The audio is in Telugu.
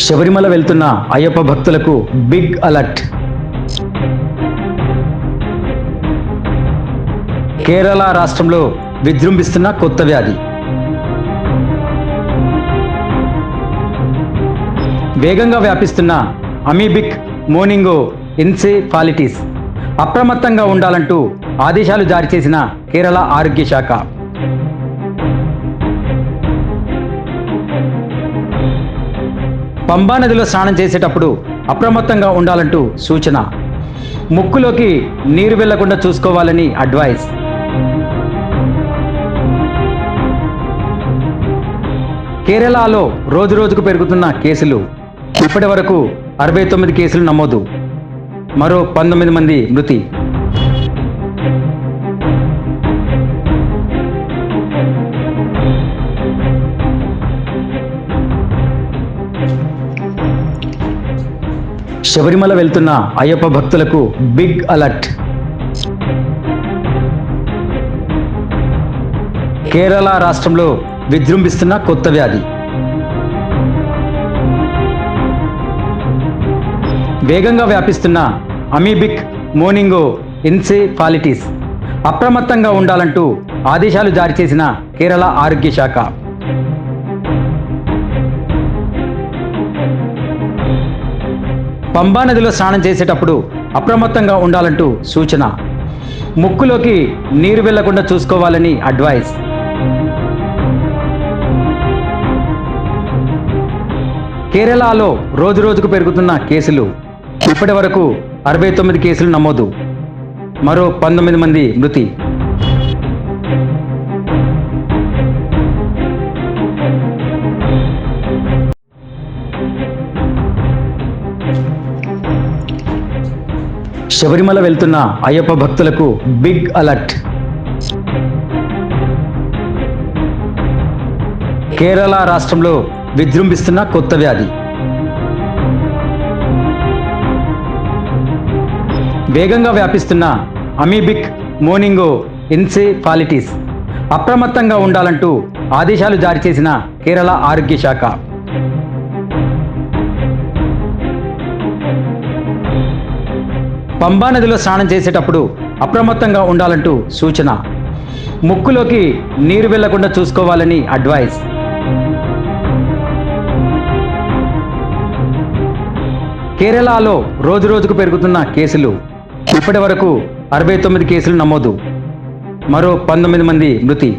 శబరిమల వెళ్తున్న అయ్యప్ప భక్తులకు బిగ్ అలర్ట్. కేరళ రాష్ట్రంలో విజృంభిస్తున్న కొత్త వ్యాధి. వేగంగా వ్యాపిస్తున్న అమీబిక్ మోనింగో ఎన్సెఫాలిటిస్. అప్రమత్తంగా ఉండాలంటూ ఆదేశాలు జారీ చేసిన కేరళ ఆరోగ్య శాఖ. పంబా నదిలో స్నానం చేసేటప్పుడు అప్రమత్తంగా ఉండాలంటూ సూచన. ముక్కులోకి నీరు వెళ్లకుండా చూసుకోవాలని అడ్వైస్. కేరళలో రోజురోజుకు పెరుగుతున్న కేసులు. ఇప్పటి వరకు 69 కేసులు నమోదు. మరో 19 మంది మృతి. శబరిమల వెళ్తున్న అయ్యప్ప భక్తులకు బిగ్ అలర్ట్. కేరళ రాష్ట్రంలో విజృంభిస్తున్న కొత్త వ్యాధి. వేగంగా వ్యాపిస్తున్న అమీబిక్ మోనింగో ఎన్సెఫాలిటిస్. అప్రమత్తంగా ఉండాలంటూ ఆదేశాలు జారీ చేసిన కేరళ ఆరోగ్య శాఖ. పంబా నదిలో స్నానం చేసేటప్పుడు అప్రమత్తంగా ఉండాలంటూ సూచన. ముక్కులోకి నీరు వెళ్లకుండా చూసుకోవాలని అడ్వైస్. కేరళలో రోజురోజుకు పెరుగుతున్న కేసులు. ఇప్పటి వరకు 69 కేసులు నమోదు. మరో 19 మంది మృతి. శబరిమల వెళ్తున్న అయ్యప్ప భక్తులకు బిగ్ అలర్ట్. కేరళ రాష్ట్రంలో విజృంభిస్తున్న కొత్త వ్యాధి. వేగంగా వ్యాపిస్తున్న అమీబిక్ మోనింగో ఎన్సెఫాలిటిస్. అప్రమత్తంగా ఉండాలంటూ ఆదేశాలు జారీ చేసిన కేరళ ఆరోగ్య శాఖ. పంబా నదిలో స్నానం చేసేటప్పుడు అప్రమత్తంగా ఉండాలంటూ సూచన. ముక్కులోకి నీరు వెళ్లకుండా చూసుకోవాలని అడ్వైస్. కేరళలో రోజురోజుకు పెరుగుతున్న కేసులు. ఇప్పటి వరకు 69 కేసులు నమోదు. మరో 19 మంది మృతి.